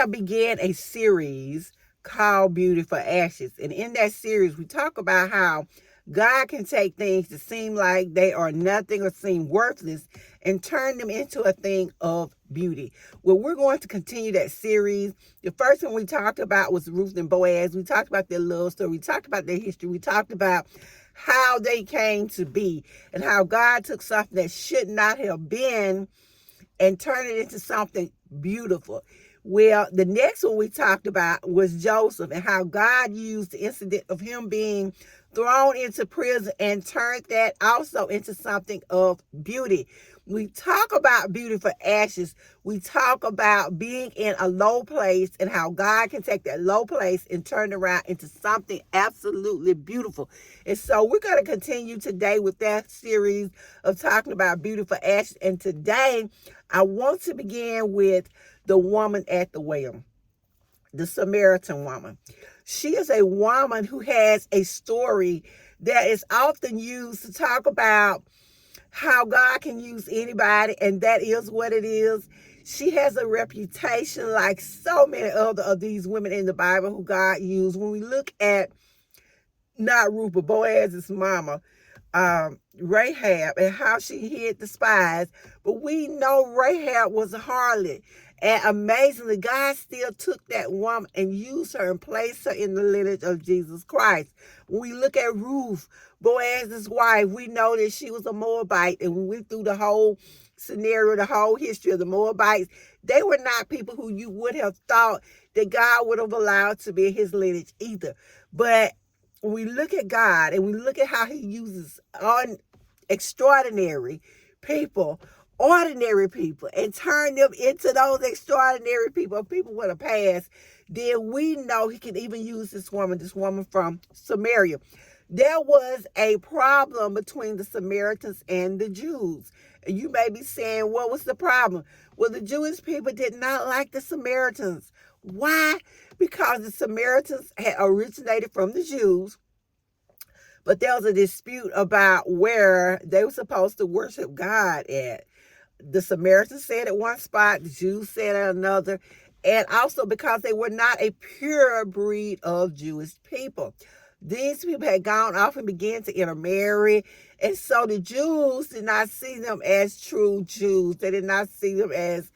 have began a series called Beauty for Ashes. And in that series, we talk about how God can take things that seem like they are nothing or seem worthless and turn them into a thing of beauty. Well, we're going to continue that series. The first one we talked about was Ruth and Boaz. We talked about their love story. We talked about their history. We talked about how they came to be and how God took something that should not have been and turned it into something beautiful. Well, the next one we talked about was Joseph and how God used the incident of him being thrown into prison and turned that also into something of beauty. We talk about beauty for ashes. We talk about being in a low place and how God can take that low place and turn it around into something absolutely beautiful. And so we're going to continue today with that series of talking about beauty for ashes. And today I want to begin with the woman at the well, the Samaritan woman. She is a woman who has a story that is often used to talk about how God can use anybody, and that is what it is. She has a reputation like so many other of these women in the Bible who God used. When we look at not Ruth, but Boaz's mama, Rahab, and how she hid the spies. But we know Rahab was a harlot. And amazingly, God still took that woman and used her and placed her in the lineage of Jesus Christ. When we look at Ruth, Boaz's wife, we know that she was a Moabite. And we went through the whole scenario, the whole history of the Moabites. They were not people who you would have thought that God would have allowed to be his lineage either. But when we look at God and we look at how he uses extraordinary people, ordinary people, and turn them into those extraordinary people with a past, then we know he can even use this woman from Samaria. There was a problem between the Samaritans and the Jews. And you may be saying, what was the problem? Well, the Jewish people did not like the Samaritans. Why? Because the Samaritans had originated from the Jews, but there was a dispute about where they were supposed to worship God at. The Samaritans said at one spot, the Jews said at another, and also because they were not a pure breed of Jewish people. These people had gone off and began to intermarry, and so the Jews did not see them as true Jews. They did not see them as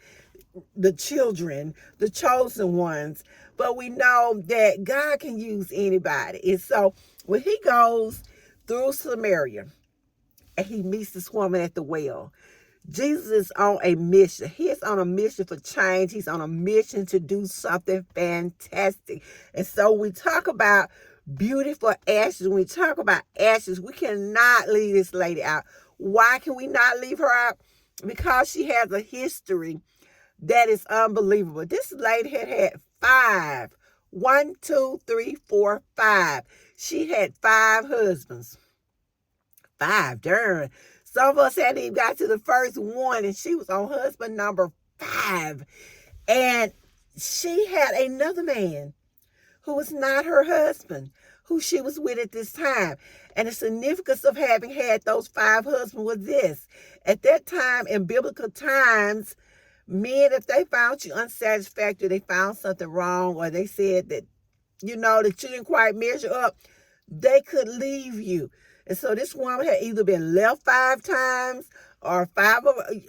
the children, the chosen ones. But we know that God can use anybody. And so when he goes through Samaria and he meets this woman at the well, Jesus is on a mission. He is on a mission for change. He's on a mission to do something fantastic. And so we talk about beauty for ashes. When we talk about ashes, we cannot leave this lady out. Why can we not leave her out? Because she has a history that is unbelievable. This lady had 5. 1, 2, 3, 4, 5. She had 5 husbands. 5, darn. Some of us hadn't even got to the first one, and she was on husband number 5. And she had another man who was not her husband, who she was with at this time. And the significance of having had those 5 husbands was this. At that time, in biblical times, men, if they found you unsatisfactory, they found something wrong, or they said that, that you didn't quite measure up, they could leave you. And so this woman had either been left 5 times, or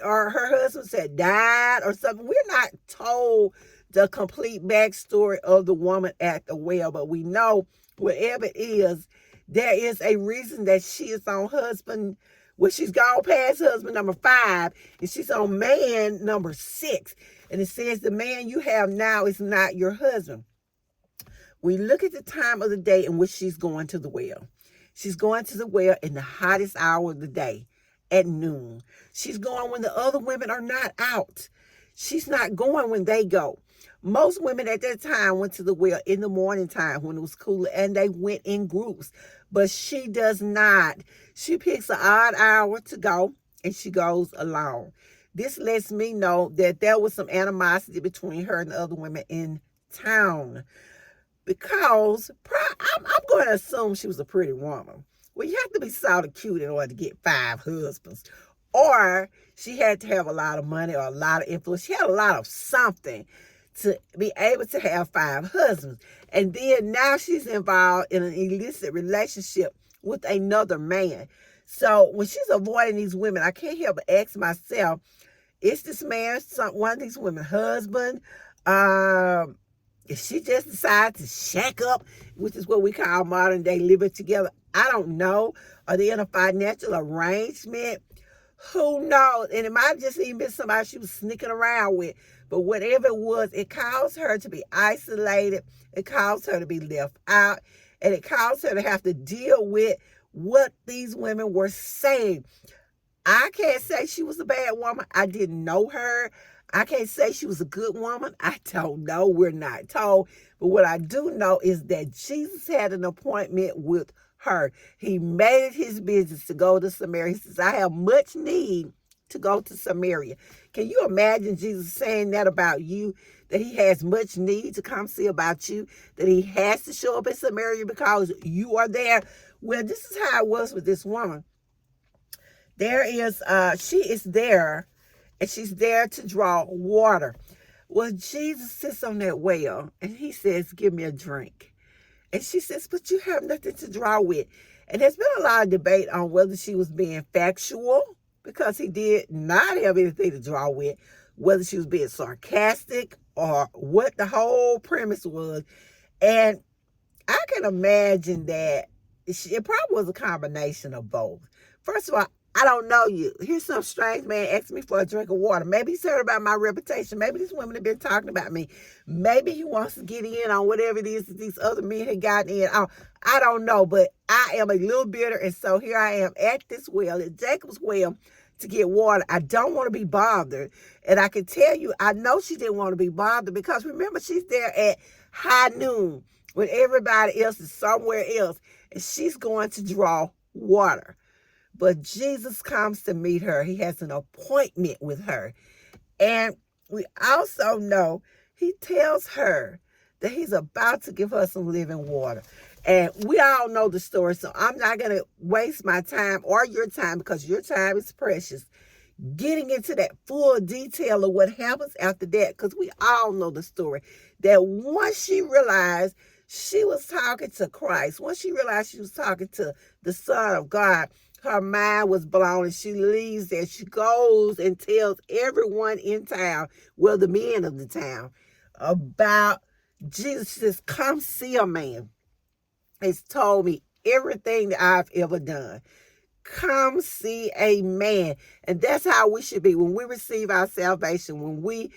or her husbands had died or something. We're not told the complete backstory of the woman at the well, but we know wherever it is, there is a reason that she is on husband. Well, she's gone past husband number 5, and she's on man number 6. And it says the man you have now is not your husband. We look at the time of the day in which she's going to the well. She's going to the well in the hottest hour of the day, at noon. She's going when the other women are not out. She's not going when they go. Most women at that time went to the well in the morning time when it was cooler, and they went in groups. But she does not. She picks an odd hour to go, and she goes alone. This lets me know that there was some animosity between her and the other women in town. Because I'm going to assume she was a pretty woman. Well, you have to be sort of cute in order to get 5 husbands. Or she had to have a lot of money or a lot of influence. She had a lot of something to be able to have 5 husbands. And then now she's involved in an illicit relationship with another man. So when she's avoiding these women, I can't help but ask myself, is this man one of these women's husband? If she just decided to shack up, which is what we call modern day living together, I don't know. Are they in a financial arrangement? Who knows? And it might just even been somebody she was sneaking around with. But whatever it was, it caused her to be isolated. It caused her to be left out. And it caused her to have to deal with what these women were saying. I can't say she was a bad woman. I didn't know her. I can't say she was a good woman. I don't know. We're not told. But what I do know is that Jesus had an appointment with her. He made it his business to go to Samaria. He says, I have much need to go to Samaria. Can you imagine Jesus saying that about you? That he has much need to come see about you? That he has to show up in Samaria because you are there? Well, this is how it was with this woman. She is there, and she's there to draw water. Well, Jesus sits on that well, and he says, give me a drink. And she says, but you have nothing to draw with. And there's been a lot of debate on whether she was being factual, because he did not have anything to draw with, whether she was being sarcastic or what the whole premise was. And I can imagine that it probably was a combination of both. First of all, I don't know you. Here's some strange man asking me for a drink of water. Maybe he's heard about my reputation. Maybe these women have been talking about me. Maybe he wants to get in on whatever it is that these other men had gotten in on. I don't know, but I am a little bitter, and so here I am at this well, at Jacob's well, to get water. I don't want to be bothered. And I can tell you, I know she didn't want to be bothered, because remember, she's there at high noon when everybody else is somewhere else, and she's going to draw water. But Jesus comes to meet her. He has an appointment with her. And we also know he tells her that he's about to give her some living water. And we all know the story, so I'm not going to waste my time or your time, because your time is precious, getting into that full detail of what happens after that, because we all know the story. That once she realized she was talking to Christ, once she realized she was talking to the Son of God, her mind was blown, and she leaves there. She goes and tells everyone in town, well, the men of the town, about Jesus. She says, come see a man. He's told me everything that I've ever done. Come see a man. And that's how we should be when we receive our salvation, when we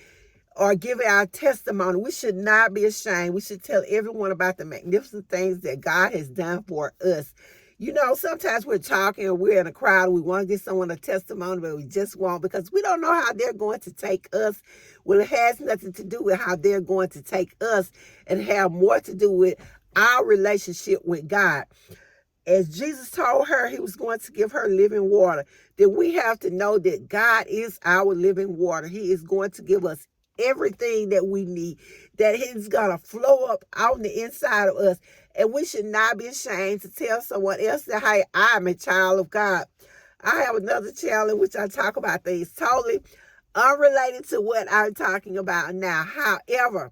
are giving our testimony. We should not be ashamed. We should tell everyone about the magnificent things that God has done for us. You know, sometimes we're talking or we're in a crowd and we want to give someone a testimony, but we just won't, because we don't know how they're going to take us. Well, it has nothing to do with how they're going to take us, and have more to do with our relationship with God. As Jesus told her he was going to give her living water, then we have to know that God is our living water. He is going to give us everything that we need, that he's going to flow up on the inside of us. And we should not be ashamed to tell someone else that, hey, I'm a child of God. I have another channel in which I talk about things totally unrelated to what I'm talking about now. However,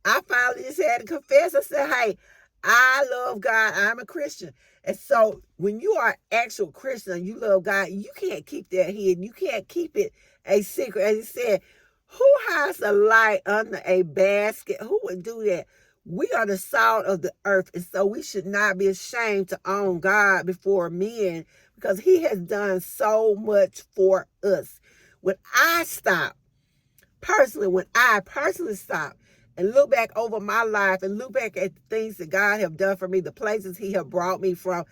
I finally just had to confess. I said, hey, I love God. I'm a Christian. And so when you are an actual Christian and you love God, you can't keep that hidden. You can't keep it a secret. As he said, who hides a light under a basket? Who would do that? We are the salt of the earth, and so we should not be ashamed to own God before men, because he has done so much for us. When I personally stop and look back over my life and look back at the things that God have done for me, the places he have brought me from,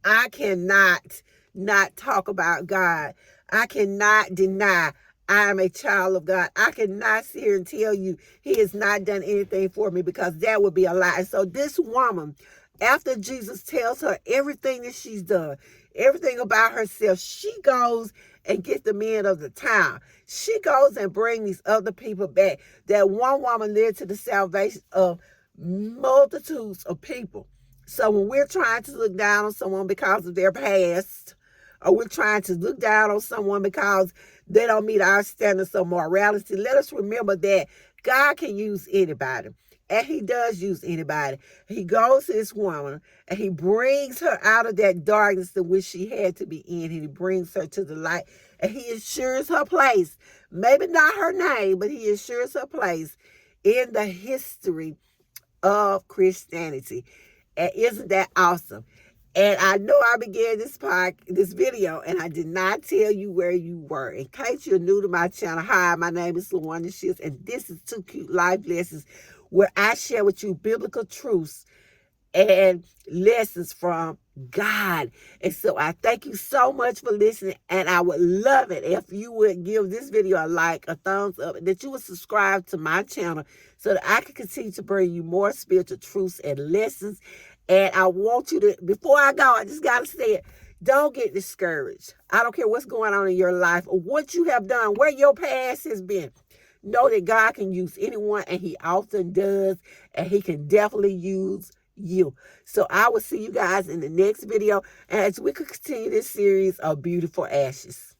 I cannot not talk about God. I cannot deny I am a child of God. I cannot sit here and tell you he has not done anything for me, because that would be a lie. So this woman, after Jesus tells her everything that she's done, everything about herself, she goes and gets the men of the town. She goes and brings these other people back. That one woman led to the salvation of multitudes of people. So when we're trying to look down on someone because of their past, or we're trying to look down on someone because they don't meet our standards of morality, let us remember that God can use anybody. And he does use anybody. He goes to this woman and he brings her out of that darkness in which she had to be in. And he brings her to the light. And he assures her place. Maybe not her name, but he assures her place in the history of Christianity. And isn't that awesome? And I know I began this video, and I did not tell you where you were. In case you're new to my channel, hi, my name is LaWanda Shields, and this is Too Cute Life Lessons, where I share with you biblical truths and lessons from God. And so I thank you so much for listening, and I would love it if you would give this video a like, a thumbs up, and that you would subscribe to my channel so that I can continue to bring you more spiritual truths and lessons. And I want you to, before I go, I just got to say it, don't get discouraged. I don't care what's going on in your life or what you have done, where your past has been. Know that God can use anyone, and he often does, and he can definitely use you. So I will see you guys in the next video as we continue this series of Beautiful Ashes.